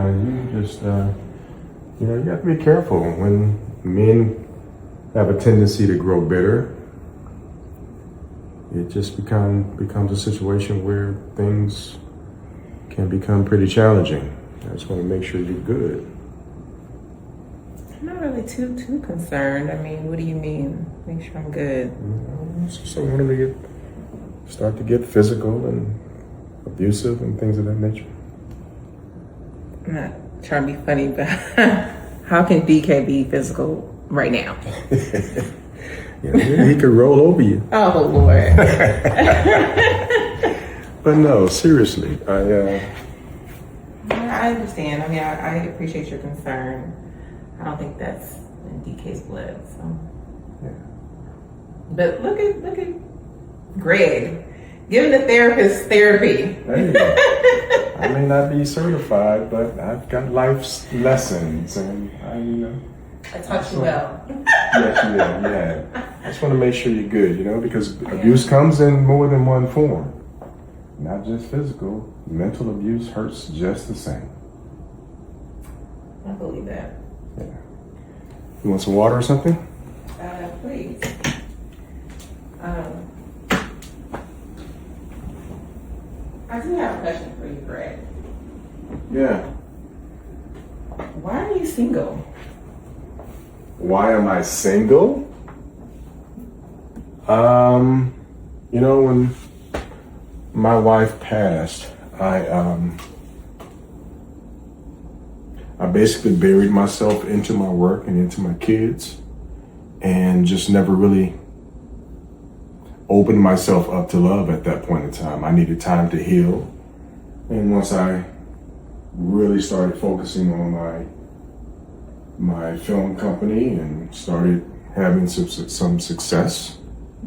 and you just, you have to be careful when men have a tendency to grow bitter. It just becomes a situation where things can become pretty challenging. I just want to make sure you're good. I'm not really too concerned. I mean, what do you mean? Make sure I'm good. So I want them to start to get physical and abusive and things of that nature. I'm not trying to be funny, but how can DK be physical right now? He could roll over you. Oh, Lord. But no, seriously, I understand. I mean, I appreciate your concern. I don't think that's in DK's blood. So, yeah. But look at Greg giving the therapist therapy. There you go. I may not be certified, but I've got life's lessons, and I taught you well. Yeah. I just want to make sure you're good, because abuse comes in more than one form. Not just physical. Mental abuse hurts just the same. I believe that. Yeah. You want some water or something? Please. I do have a question for you, Greg. Yeah. Why are you single? Why am I single? When my wife passed, I basically buried myself into my work and into my kids, and just never really opened myself up to love at that point in time. I needed time to heal. And once I really started focusing on my film company and started having some success,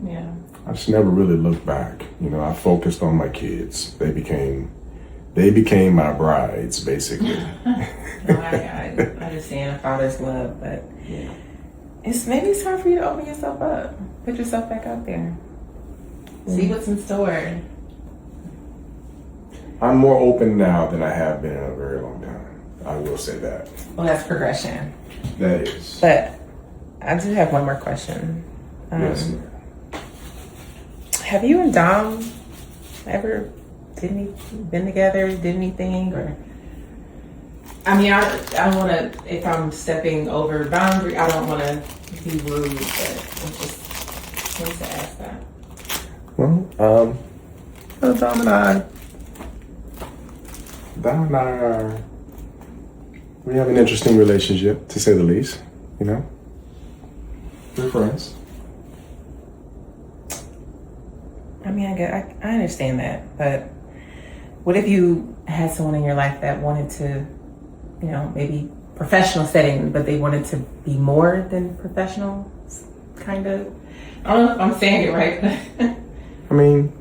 yeah, I just never really looked back. I focused on my kids. They became my brides, basically. No, I understand a father's love, but Yeah. maybe it's time for you to open yourself up. Put yourself back out there. See what's in store. I'm more open now than I have been in a very long time. I will say that. Well, that's progression. That is. But I do have one more question. Yes, ma'am. Have you and Dom ever been together, did anything? Or I mean, I don't want to, if I'm stepping over boundary, I don't want to be rude, but I just wanted to ask that. Well, Dom and I we have an interesting relationship, to say the least. We're friends. I mean, I understand that, but what if you had someone in your life that wanted to, maybe professional setting, but they wanted to be more than professional, kind of? I don't know if I'm saying it right. I mean,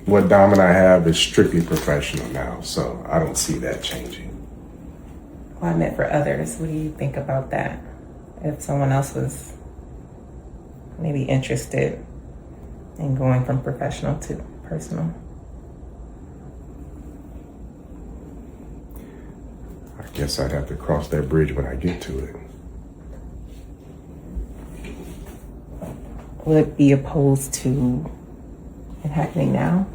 what Dom and I have is strictly professional now, so I don't see that changing. Well, I meant for others. What do you think about that? If someone else was maybe interested in going from professional to personal? I guess I'd have to cross that bridge when I get to it. Will it be opposed to it happening now?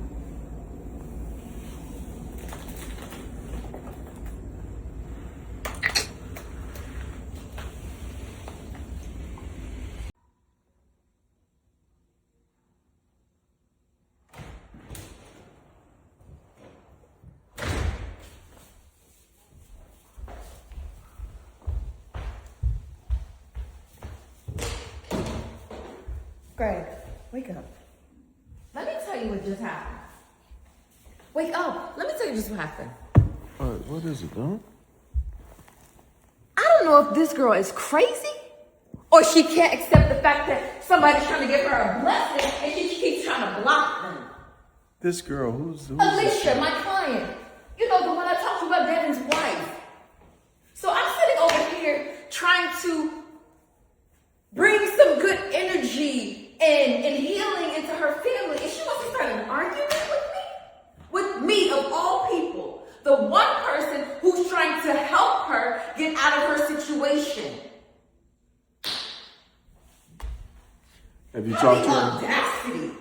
Greg, wake up. Let me tell you what just happened. Wake up. Let me tell you just what happened. What is it, Dom? I don't know if this girl is crazy or she can't accept the fact that somebody's trying to give her a blessing and she keeps trying to block them. This girl, who's Alicia, my client. The one I talked to about Devin's wife. So I'm sitting over here trying to bring some good energy and healing into her family. And she wants to start an argument with me? With me, of all people. The one person Have you talked to her? Audacity.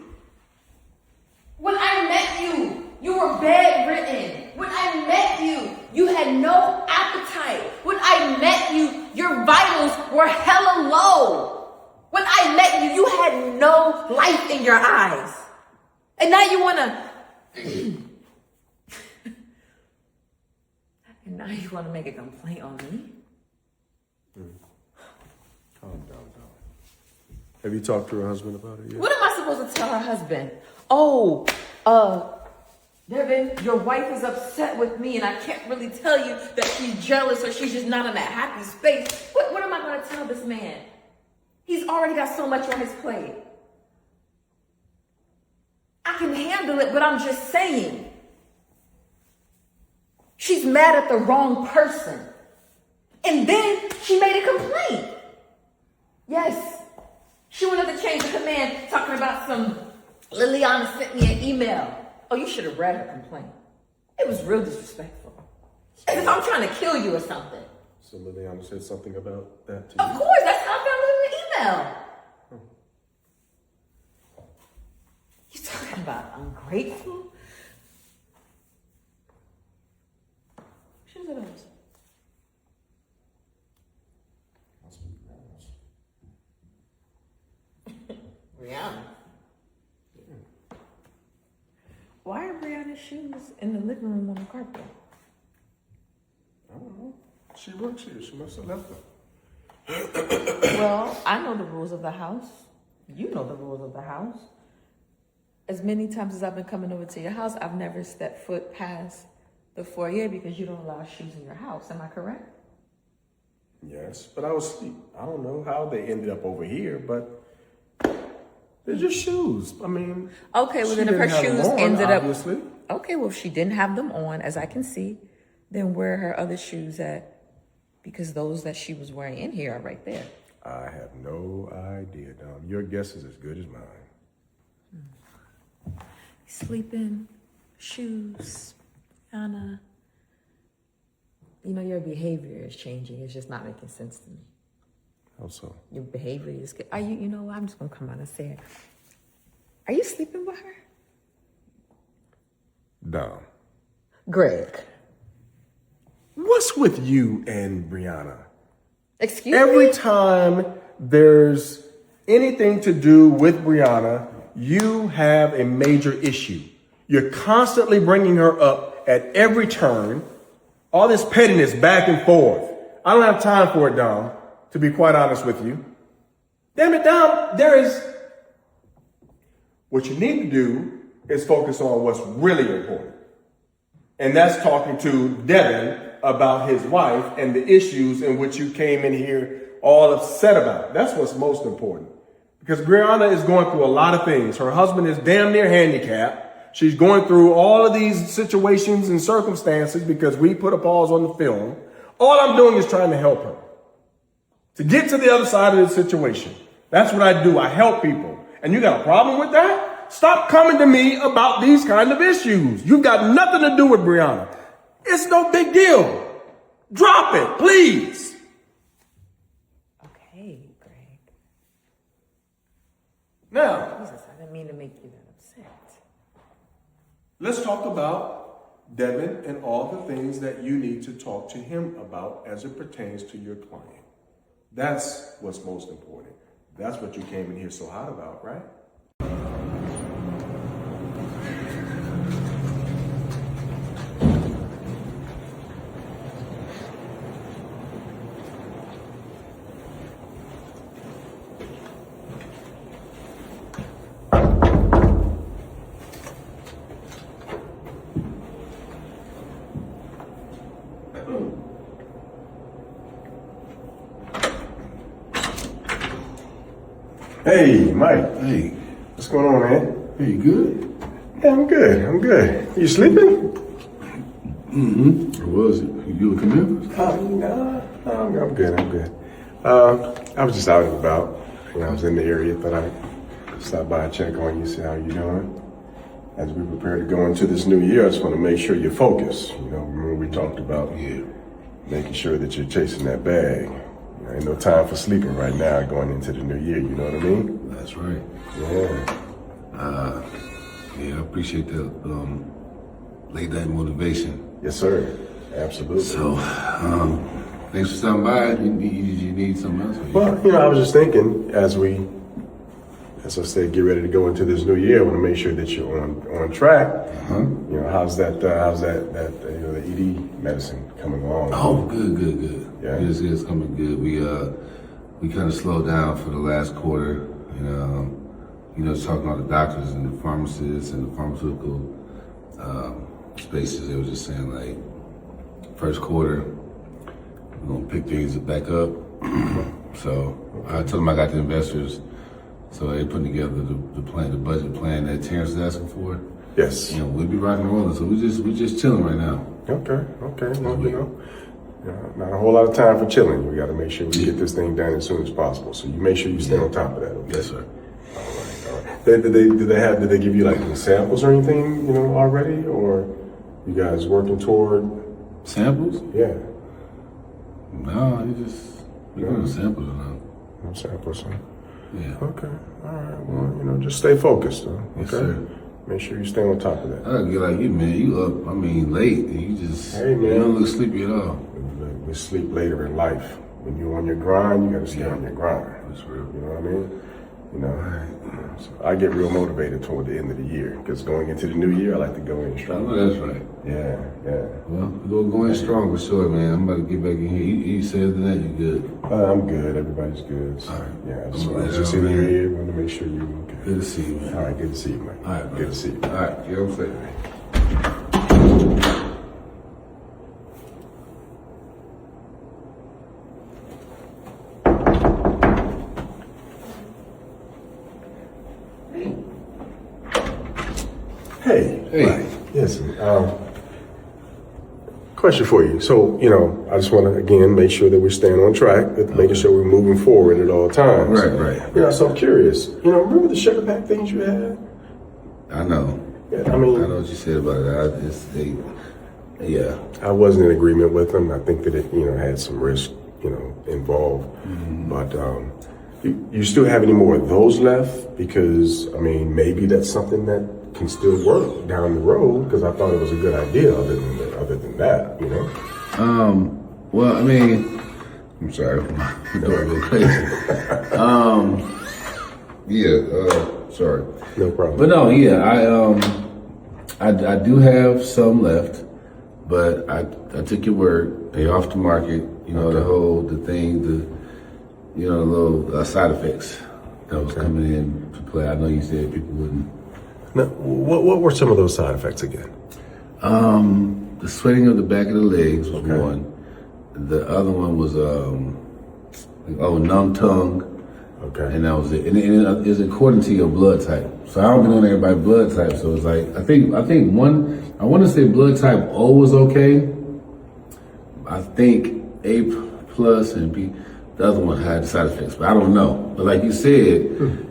When I met you, you were bedridden. When I met you, you had no appetite. When I met you, your vitals were hella low. When I met you, you had no life in your eyes. And now you wanna and now you wanna make a complaint on me? Calm down, Dom. Have you talked to her husband about it yet? What am I supposed to tell her husband? Devin, your wife is upset with me and I can't really tell you that she's jealous or she's just not in that happy space. What am I gonna tell this man? He's already got so much on his plate. I can handle it, but I'm just saying. She's mad at the wrong person. And then she made a complaint. Yes. She wanted to change the command, talking about some Liliana sent me an email. Oh, you should have read her complaint. It was real disrespectful. As if I'm trying to kill you or something. So Liliana said something about that to you? Of course, that's how I found it in the email. You talking about ungrateful? Shoes are those? Rihanna. Why are Brianna's shoes in the living room on the carpet? I don't know. She works here. She must have left them. Well, I know the rules of the house. You know the rules of the house. As many times as I've been coming over to your house, I've never stepped foot past the foyer because you don't allow shoes in your house. Am I correct? Yes, but I was asleep. I don't know how they ended up over here, but they're just shoes. I mean, okay, well she then if her didn't have them shoes on, ended obviously. up. Okay, well if she didn't have them on, as I can see, then where are her other shoes at? Because those that she was wearing in here are right there. I have no idea, Dom. Your guess is as good as mine. Sleeping, shoes, Anna. You know, your behavior is changing. It's just not making sense to me. How so? Your behavior is good. Are you, you know what? I'm just going to come out and say it. Are you sleeping with her? Dom. Greg. What's with you and Brianna? Excuse Every me? time there's anything to do with Brianna, you have a major issue. You're constantly bringing her up at every turn. All this pettiness back and forth. I don't have time for it, Dom, to be quite honest with you. Damn it, Dom, what you need to do is focus on what's really important. And that's talking to Devin about his wife and the issues in which you came in here all upset about. That's what's most important. Because Brianna is going through a lot of things. Her husband is damn near handicapped. She's going through all of these situations and circumstances because we put a pause on the film. All I'm doing is trying to help her to get to the other side of the situation. That's what I do. I help people. And you got a problem with that? Stop coming to me about these kind of issues. You've got nothing to do with Brianna. It's no big deal. Drop it, please. Okay, Greg. Now, Jesus, I didn't mean to make you that upset. let's talk about Devin and all the things that you need to talk to him about as it pertains to your client. That's what's most important. That's what you came in here so hot about, right? Hey, Mike. Hey, What's going on, man? hey, you good? Yeah, I'm good. I'm good. You sleeping? Or was it? You looking nervous? No, I'm good. I'm good. I was just out and about. When I was in the area, thought I'd stop by and check on you, see how you're doing. As we prepare to go into this new year, I just want to make sure you're focused. You know, remember we talked about making sure that you're chasing that bag. Ain't no time for sleeping right now going into the new year, you know what I mean? That's right. Yeah. Yeah, I appreciate that late night motivation. Yes, sir. Absolutely. So, thanks for stopping by. You need something else? Well, I was just thinking as I said, get ready to go into this new year. I want to make sure that you're on track. How's that? The ED medicine coming along? Oh, good. Yeah. It's coming good. We kind of slowed down for the last quarter, and just talking to all the doctors and the pharmacists and the pharmaceutical spaces. They were just saying like, first quarter, we're gonna pick things back up. So I told them I got the investors. So they're putting together the plan, the budget plan that Terrence is asking for. Yes. We'll be rocking and rolling. So we're just chilling right now. Okay. Well, not a whole lot of time for chilling. We got to make sure we get this thing done as soon as possible. So you make sure you stay on top of that. Okay? Yes, sir. All right. Did they give you like any samples or anything, already, or you guys working toward Samples? Yeah. No, we're doing samples now. No samples, huh? Yeah. Okay. All right. Well, just stay focused, though. Okay. Yes, sir. Make sure you stay on top of that. I gotta get like you, man. You up, late, and you just, Hey, man. you don't look sleepy at all. We sleep later in life. When you're on your grind, you got to stay on your grind. That's real. You know what I mean? So I get real motivated toward the end of the year because going into the new year, I like to go in I strong. know that's right. Yeah. Well, we're going strong for sure, man. I'm about to get back in here. You said that you good. I'm good. Everybody's good. So, All right. Yeah. I I'm glad just see I'm the new here. year. Want to make sure you're okay. Good to see you, man. All right. Good to see you, man. All right, Good to see you. All right, you know what I'm saying? Hey. Hey. Yes. Question for you. So, I just want to, again, make sure that we're staying on track, making sure we're moving forward at all times. Right. So I'm curious. Remember the sugar pack things you had? I know. Yeah, I know what you said about it. Yeah. I wasn't in agreement with them. I think that it, had some risk, involved. But you still have any more of those left? Because, maybe that's something that can still work down the road because I thought it was a good idea other than that, Well, I'm sorry. I'm going a little crazy. Sorry. No problem. But no, I do have some left, but I took your word. They off the market. The little side effects that was coming in to play. I know you said people wouldn't. Now, what were some of those side effects again? The sweating of the back of the legs was one. The other one was numb tongue. Okay. And that was it. And it is according to your blood type. So I don't be knowing everybody's blood type. So it's like I think one. I want to say blood type O was okay. I think A plus and B. The other one had side effects, but I don't know. But like you said.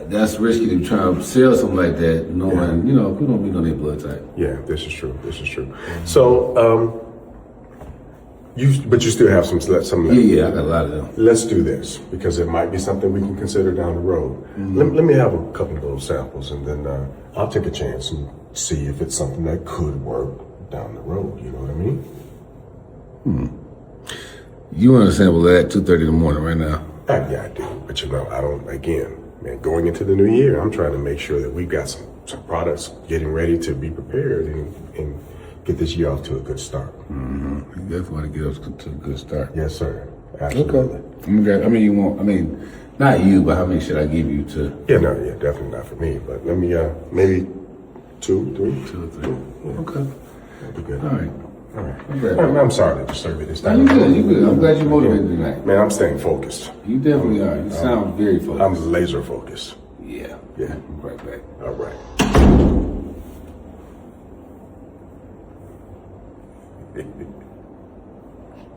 That's risky to try to sell something like that, knowing, who don't be know their blood type. Yeah, this is true. So, but you still have some left. Yeah, I got a lot of them. Let's do this because it might be something we can consider down the road. Let me have a couple of those samples and then I'll take a chance and see if it's something that could work down the road. You know what I mean? You want to sample that at 2:30 in the morning right now? Yeah, I do. But I don't, again, man, going into the new year, I'm trying to make sure that we've got some products getting ready to be prepared and get this year off to a good start. You definitely want to get us to a good start. Yes, sir. Absolutely. Okay. Not you, but how many should I give you to? Yeah, definitely not for me. But let me, maybe 2, 3. 2 or 3. Yeah. Okay. That'd be good. All right. I'm sorry to disturb you this No, time. you good. I'm glad you're motivated tonight. Man, I'm staying focused. You definitely are. You sound very focused. I'm laser focused. Yeah. Yeah. Right back. All right.